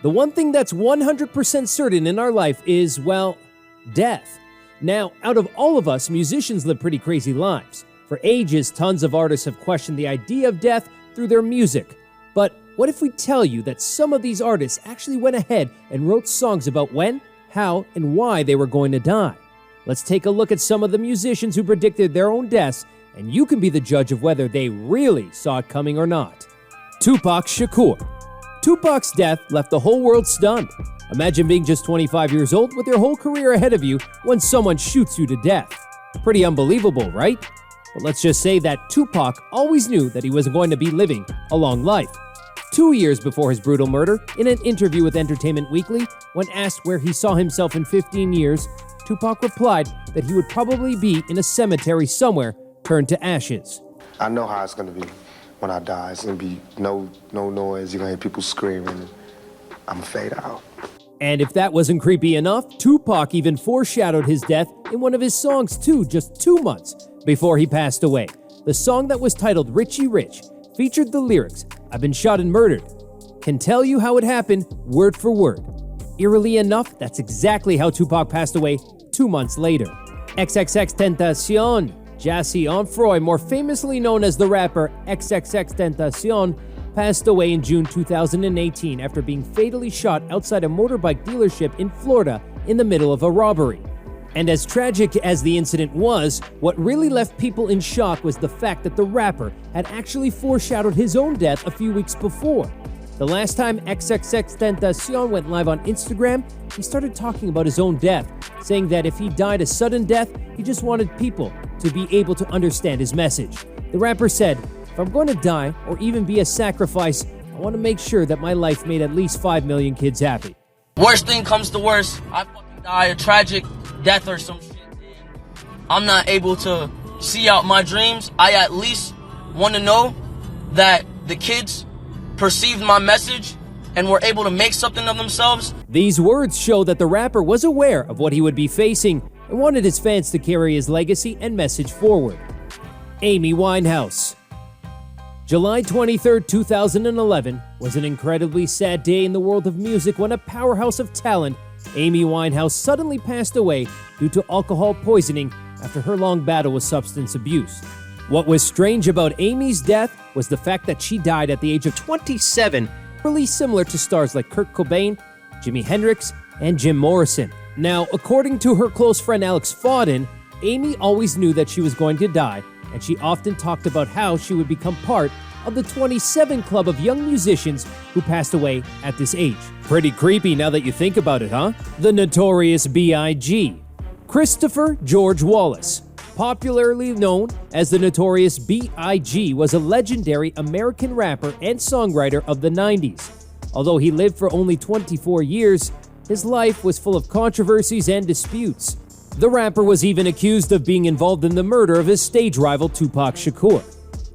The one thing that's 100% certain in our life is, well, death. Now, out of all of us, musicians live pretty crazy lives. For ages, tons of artists have questioned the idea of death through their music. But what if we tell you that some of these artists actually went ahead and wrote songs about when, how, and why they were going to die? Let's take a look at some of the musicians who predicted their own deaths, and you can be the judge of whether they really saw it coming or not. Tupac Shakur. Tupac's death left the whole world stunned. Imagine being just 25 years old with your whole career ahead of you when someone shoots you to death. Pretty unbelievable, right? But let's just say that Tupac always knew that he was going to be living a long life. 2 years before his brutal murder, in an interview with Entertainment Weekly, when asked where he saw himself in 15 years, Tupac replied that he would probably be in a cemetery somewhere turned to ashes. I know how it's going to be when I die. It's going to be no noise. You're going to hear people screaming. I'm going to fade out. And if that wasn't creepy enough, Tupac even foreshadowed his death in one of his songs too, just 2 months before he passed away. The song that was titled Richie Rich featured the lyrics, "I've been shot and murdered. Can tell you how it happened, word for word." Eerily enough, that's exactly how Tupac passed away 2 months later. XXXTentacion, Jassy Onfroy, more famously known as the rapper XXXTentacion, passed away in June 2018 after being fatally shot outside a motorbike dealership in Florida in the middle of a robbery. And as tragic as the incident was, what really left people in shock was the fact that the rapper had actually foreshadowed his own death a few weeks before. The last time XXXTentacion went live on Instagram, he started talking about his own death, saying that if he died a sudden death, he just wanted people to be able to understand his message. The rapper said, "If I'm going to die, or even be a sacrifice, I want to make sure that my life made at least 5 million kids happy." Worst thing comes to worst, I fucking die a tragic death or some shit, and I'm not able to see out my dreams. I at least want to know that the kids perceived my message and were able to make something of themselves. These words show that the rapper was aware of what he would be facing and wanted his fans to carry his legacy and message forward. Amy Winehouse. July 23, 2011 was an incredibly sad day in the world of music when a powerhouse of talent, Amy Winehouse, suddenly passed away due to alcohol poisoning after her long battle with substance abuse. What was strange about Amy's death was the fact that she died at the age of 27, really similar to stars like Kurt Cobain, Jimi Hendrix, and Jim Morrison. Now, according to her close friend Alex Fawden, Amy always knew that she was going to die, and she often talked about how she would become part of the 27 club of young musicians who passed away at this age. Pretty creepy now that you think about it, huh? The Notorious B.I.G. Christopher George Wallace, popularly known as the Notorious B.I.G., was a legendary American rapper and songwriter of the 90s. Although he lived for only 24 years, his life was full of controversies and disputes. The rapper was even accused of being involved in the murder of his stage rival Tupac Shakur.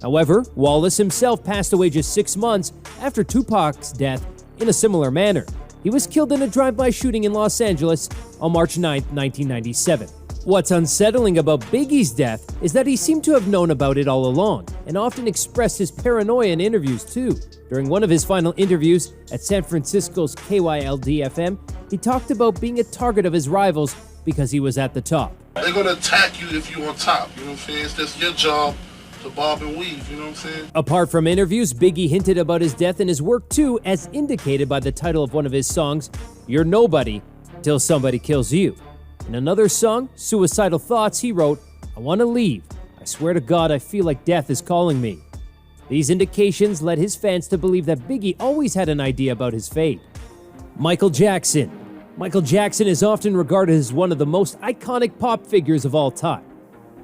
However, Wallace himself passed away just 6 months after Tupac's death in a similar manner. He was killed in a drive-by shooting in Los Angeles on March 9, 1997. What's unsettling about Biggie's death is that he seemed to have known about it all along, and often expressed his paranoia in interviews too. During one of his final interviews at San Francisco's KYLD-FM, he talked about being a target of his rivals because he was at the top. They're gonna attack you if you're on top, you know what I'm saying? It's just your job to bob and weave, you know what I'm saying? Apart from interviews, Biggie hinted about his death in his work too, as indicated by the title of one of his songs, "You're Nobody Till Somebody Kills You." In another song, Suicidal Thoughts, he wrote, "I want to leave. I swear to God, I feel like death is calling me." These indications led his fans to believe that Biggie always had an idea about his fate. Michael Jackson. Michael Jackson is often regarded as one of the most iconic pop figures of all time.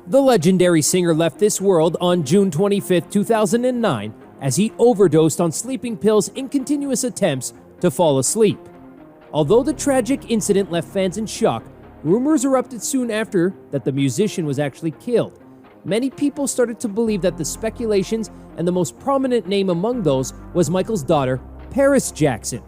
The legendary singer left this world on June 25, 2009, as he overdosed on sleeping pills in continuous attempts to fall asleep. Although the tragic incident left fans in shock, rumors erupted soon after that the musician was actually killed. Many people started to believe that the speculations, and the most prominent name among those was Michael's daughter, Paris Jackson.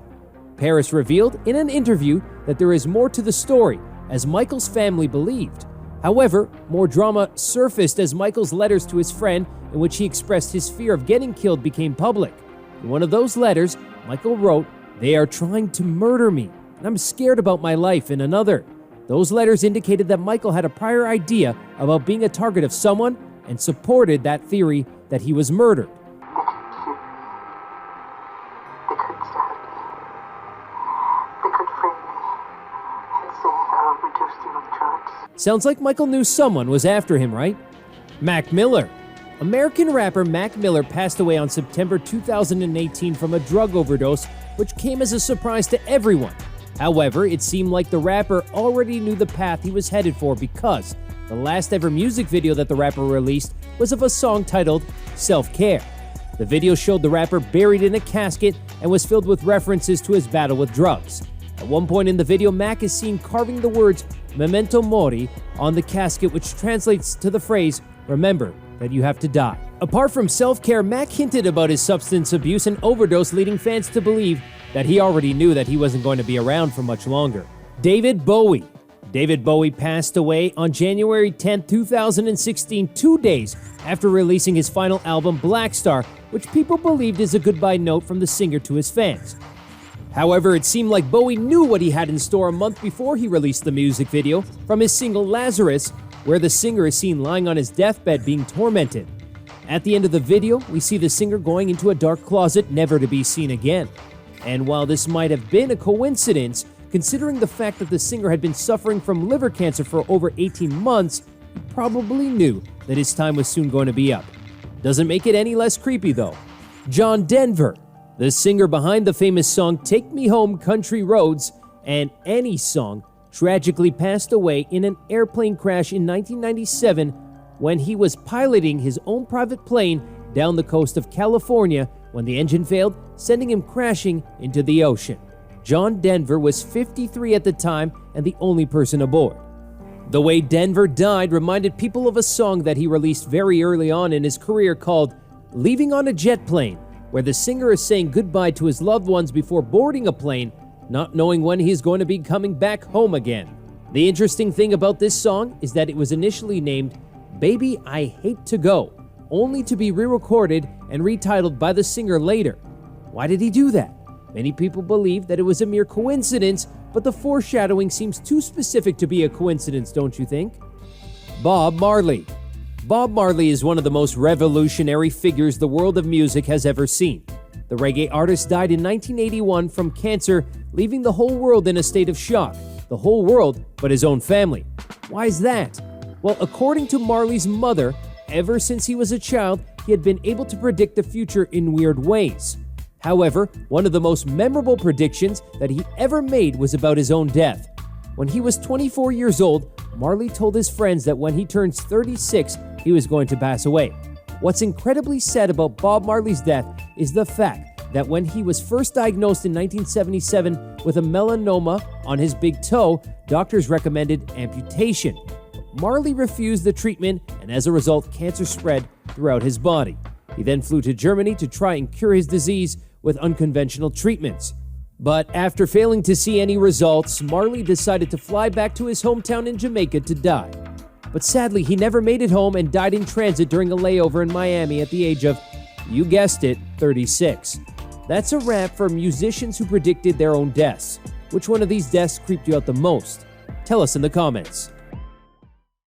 Paris revealed in an interview that there is more to the story, as Michael's family believed. However, more drama surfaced as Michael's letters to his friend, in which he expressed his fear of getting killed, became public. In one of those letters, Michael wrote, "They are trying to murder me, and I'm scared about my life," in another. Those letters indicated that Michael had a prior idea about being a target of someone and supported that theory that he was murdered. They couldn't stop me. They could frame me and say I overdosed him with drugs. Sounds like Michael knew someone was after him, right? Mac Miller. American rapper Mac Miller passed away on September 2018 from a drug overdose, which came as a surprise to everyone. However, it seemed like the rapper already knew the path he was headed for because the last ever music video that the rapper released was of a song titled Self-Care. The video showed the rapper buried in a casket and was filled with references to his battle with drugs. At one point in the video, Mac is seen carving the words Memento Mori on the casket, which translates to the phrase, "Remember that you have to die." Apart from Self-Care, Mac hinted about his substance abuse and overdose, leading fans to believe that he already knew that he wasn't going to be around for much longer. David Bowie. David Bowie passed away on January 10, 2016, 2 days after releasing his final album, Black Star, which people believed is a goodbye note from the singer to his fans. However, it seemed like Bowie knew what he had in store a month before he released the music video from his single Lazarus, where the singer is seen lying on his deathbed being tormented. At the end of the video, we see the singer going into a dark closet, never to be seen again. And while this might have been a coincidence, considering the fact that the singer had been suffering from liver cancer for over 18 months, he probably knew that his time was soon going to be up. Doesn't make it any less creepy though. John Denver, the singer behind the famous song Take Me Home Country Roads and Any Song, tragically passed away in an airplane crash in 1997 when he was piloting his own private plane down the coast of California when the engine failed, sending him crashing into the ocean. John Denver was 53 at the time and the only person aboard. The way Denver died reminded people of a song that he released very early on in his career called Leaving on a Jet Plane, where the singer is saying goodbye to his loved ones before boarding a plane, not knowing when he's going to be coming back home again. The interesting thing about this song is that it was initially named Baby I Hate to Go, only to be re-recorded and retitled by the singer later. Why did he do that? Many people believe that it was a mere coincidence, but the foreshadowing seems too specific to be a coincidence, don't you think? Bob Marley. Bob Marley is one of the most revolutionary figures the world of music has ever seen. The reggae artist died in 1981 from cancer, leaving the whole world in a state of shock. The whole world, but his own family. Why is that? Well, according to Marley's mother, ever since he was a child, he had been able to predict the future in weird ways. However, one of the most memorable predictions that he ever made was about his own death. When he was 24 years old, Marley told his friends that when he turns 36, he was going to pass away. What's incredibly sad about Bob Marley's death is the fact that when he was first diagnosed in 1977 with a melanoma on his big toe, doctors recommended amputation. Marley refused the treatment, and as a result, cancer spread throughout his body. He then flew to Germany to try and cure his disease with unconventional treatments. But after failing to see any results, Marley decided to fly back to his hometown in Jamaica to die. But sadly, he never made it home and died in transit during a layover in Miami at the age of, you guessed it, 36. That's a wrap for musicians who predicted their own deaths. Which one of these deaths creeped you out the most? Tell us in the comments.